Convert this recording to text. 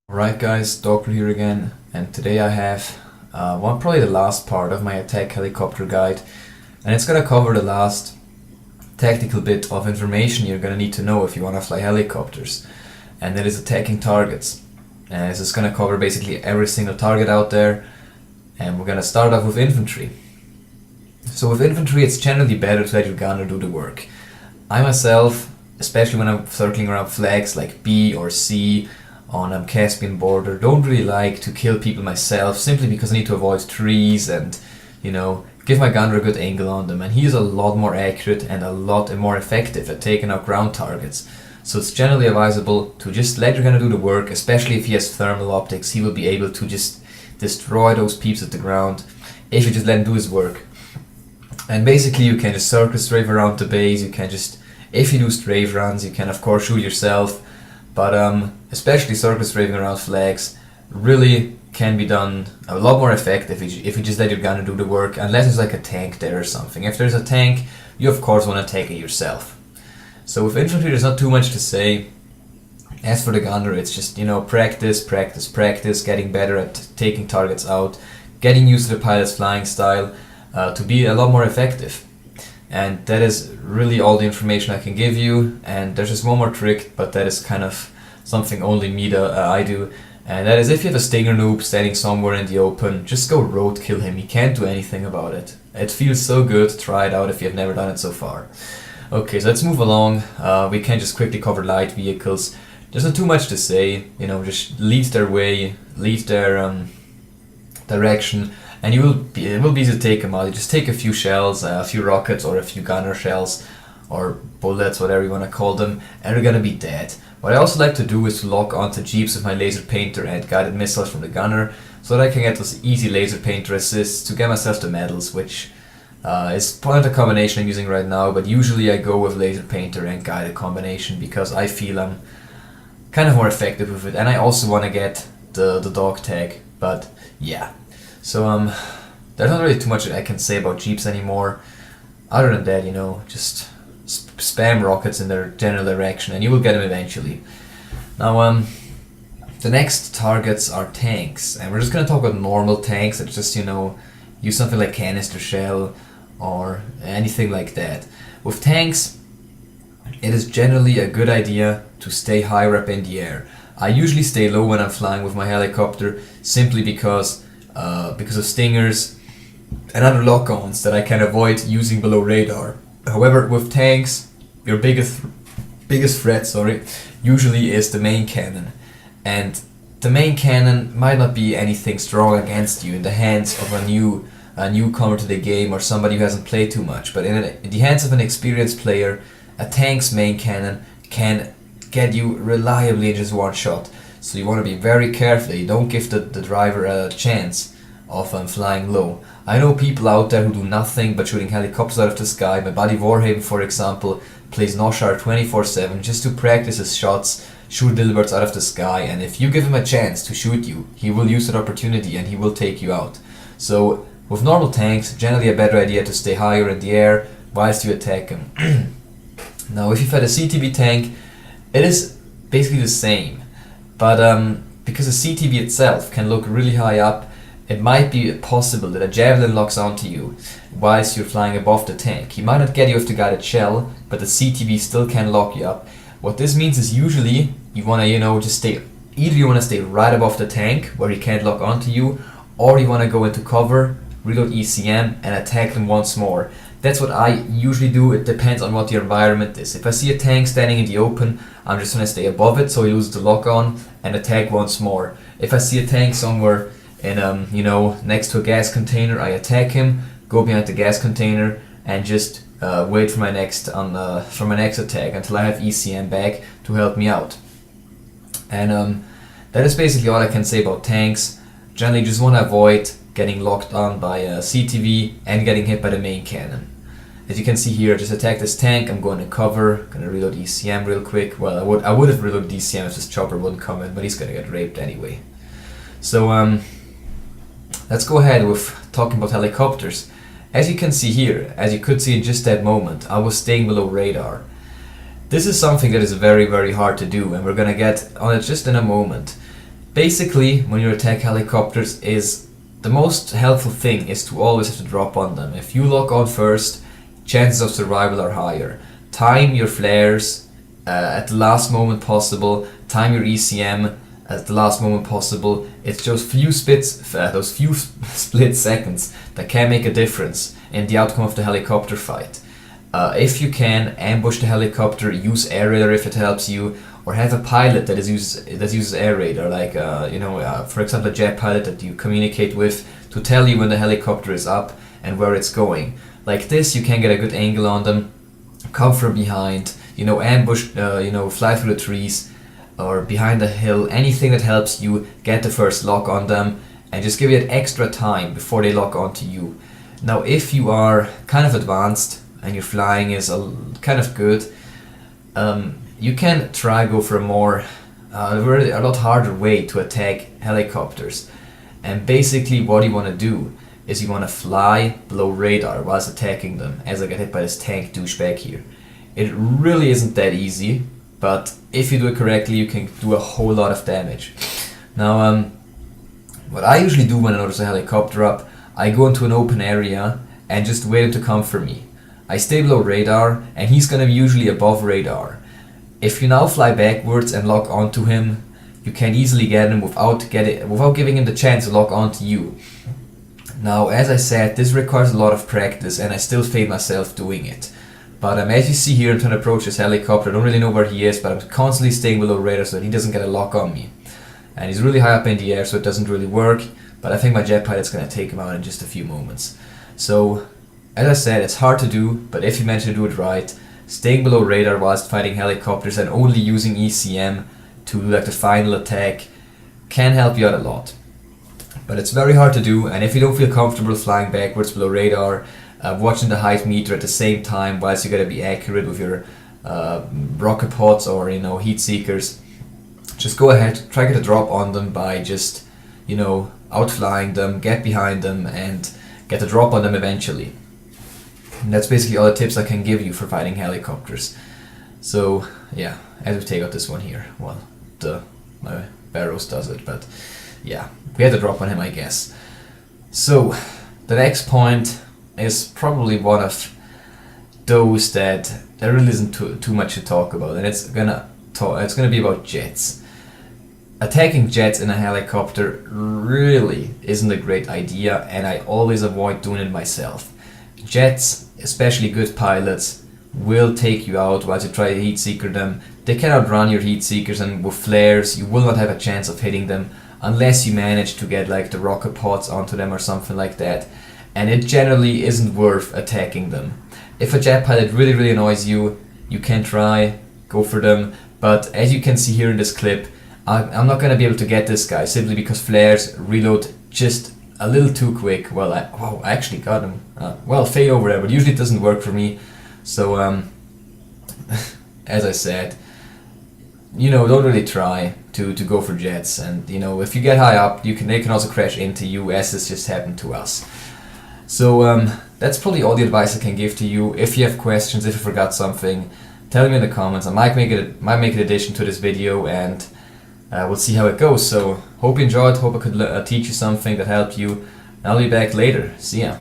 Alright guys, Doctor here again, and today I have probably the last part of my attack helicopter guide, and it's gonna cover the last tactical bit of information you're gonna need to know if you wanna fly helicopters, and that is attacking targets. And this is gonna cover basically every single target out there, and we're gonna start off with infantry. So with infantry it's generally better to let your gunner do the work. I myself, especially when I'm circling around flags like B or C, on Caspian border, don't really like to kill people myself, simply because I need to avoid trees and, give my gunner a good angle on them, and he is a lot more accurate and a lot more effective at taking out ground targets. So it's generally advisable to just let your gunner do the work, especially if he has thermal optics. He will be able to just destroy those peeps at the ground if you just let him do his work. And basically you can just circle strafe around the base, you can just, if you do strafe runs, you can of course shoot yourself. But especially circle strafing around flags really can be done a lot more effective if you just let your gunner do the work, unless there's like a tank there or something. If there's a tank, you of course want to take it yourself. So with infantry there's not too much to say. As for the gunner, it's just, practice, getting better at taking targets out, getting used to the pilot's flying style to be a lot more effective. And that is really all the information I can give you. And there's just one more trick, but that is kind of something only I do. And that is, if you have a stinger noob standing somewhere in the open, just go roadkill him. He can't do anything about it. It feels so good. Try it out if you have never done it so far. Okay, so let's move along. We can just quickly cover light vehicles. There's not too much to say. Just lead their way, lead their direction. And it will be easy to take them out. You just take a few shells, a few rockets, or a few gunner shells, or bullets, whatever you want to call them, and they're gonna be dead. What I also like to do is to lock onto jeeps with my laser painter and guided missiles from the gunner, so that I can get those easy laser painter assists to get myself the medals, which is probably the combination I'm using right now, but usually I go with laser painter and guided combination because I feel I'm kind of more effective with it, and I also want to get the dog tag, but yeah. So there's not really too much I can say about jeeps anymore. Other than that, just spam rockets in their general direction and you will get them eventually. Now the next targets are tanks, and we're just gonna talk about normal tanks that just use something like canister shell or anything like that. With tanks, it is generally a good idea to stay higher up in the air. I usually stay low when I'm flying with my helicopter, simply because of stingers and other lock-ons that I can avoid using below radar. However, with tanks, your biggest threat, usually is the main cannon, and the main cannon might not be anything strong against you in the hands of a newcomer to the game or somebody who hasn't played too much. But in the hands of an experienced player, a tank's main cannon can get you reliably in just one shot. So you want to be very careful that you don't give the driver a chance of flying low. I know people out there who do nothing but shooting helicopters out of the sky. My buddy Warhaven, for example, plays Noshar 24/7 just to practice his shots, shoot little birds out of the sky, and if you give him a chance to shoot you, he will use that opportunity and he will take you out. So with normal tanks, generally a better idea to stay higher in the air whilst you attack him. Now if you've had a CTB tank, it is basically the same. But because the CTB itself can look really high up, it might be possible that a javelin locks onto you whilst you're flying above the tank. He might not get you with the guided shell, but the CTB still can lock you up. What this means is usually you want to, just stay, either you want to stay right above the tank where he can't lock onto you, or you want to go into cover, reload ECM, and attack them once more. That's what I usually do. It depends on what the environment is. If I see a tank standing in the open, I'm just going to stay above it so he loses the lock on and attack once more. If I see a tank somewhere in next to a gas container, I attack him, go behind the gas container, and just wait for my next attack until I have ECM back to help me out. And that is basically all I can say about tanks. Generally, just want to avoid getting locked on by a CTV and getting hit by the main cannon. As you can see here, I just attacked this tank. I'm going to cover, gonna reload ECM real quick. Well, I would have reloaded ECM if this chopper wouldn't come in, but he's gonna get raped anyway. So let's go ahead with talking about helicopters. As you can see here, as you could see in just that moment, I was staying below radar. This is something that is very, very hard to do, and we're gonna get on it just in a moment. Basically, when you attack helicopters, is the most helpful thing is to always have to drop on them. If you lock on first, chances of survival are higher. Time your flares at the last moment possible. Time your ECM at the last moment possible. It's those few split seconds that can make a difference in the outcome of the helicopter fight. If you can, ambush the helicopter, use air radar if it helps you, or have a pilot that uses air radar, like for example a jet pilot that you communicate with to tell you when the helicopter is up and where it's going. Like this, you can get a good angle on them, come from behind, ambush, fly through the trees or behind a hill, anything that helps you get the first lock on them, and just give it extra time before they lock onto you. Now, if you are kind of advanced and your flying is kind of good, you can go for a lot harder way to attack helicopters. And basically what you want to do is you want to fly below radar whilst attacking them, as I get hit by this tank douchebag here. It really isn't that easy, but if you do it correctly, you can do a whole lot of damage. Now, what I usually do when I notice a helicopter up, I go into an open area and just wait him to come for me. I stay below radar, and he's gonna be usually above radar. If you now fly backwards and lock onto him, you can easily get him without giving him the chance to lock onto you. Now, as I said, this requires a lot of practice, and I still fail myself doing it. But as you see here, I'm trying to approach this helicopter. I don't really know where he is, but I'm constantly staying below radar so that he doesn't get a lock on me. And he's really high up in the air, so it doesn't really work. But I think my jet pilot's going to take him out in just a few moments. So, as I said, it's hard to do, but if you manage to do it right, staying below radar whilst fighting helicopters and only using ECM to do like the final attack can help you out a lot. But it's very hard to do, and if you don't feel comfortable flying backwards below radar, watching the height meter at the same time whilst you gotta be accurate with your rocket pods or heat seekers, just go ahead, try to get a drop on them by just outflying them, get behind them and get a drop on them eventually. And that's basically all the tips I can give you for fighting helicopters. So yeah, as we take out this one here, well, my Barrows does it, but yeah, we had to drop on him, I guess. So the next point is probably one of those that there really isn't too much to talk about, and it's gonna be about jets. Attacking jets in a helicopter really isn't a great idea, and I always avoid doing it myself. Jets, especially good pilots, will take you out while you try to heat seeker them. They can outrun your heat seekers, and with flares you will not have a chance of hitting them unless you manage to get like the rocket pods onto them or something like that. And it generally isn't worth attacking them. If a jet pilot really annoys you, you can try, go for them, but as you can see here in this clip, I'm not going to be able to get this guy simply because flares reload just a little too quick. Well, I actually got him. Fade over there, but usually it doesn't work for me. So, as I said, don't really try to go for jets, and if you get high up, they can also crash into you, as this just happened to us. So that's probably all the advice I can give to you. If you have questions, if you forgot something, tell me in the comments. I might make an addition to this video, and we'll see how it goes. So hope you enjoyed, hope I could teach you something that helped you. I'll be back later. See ya.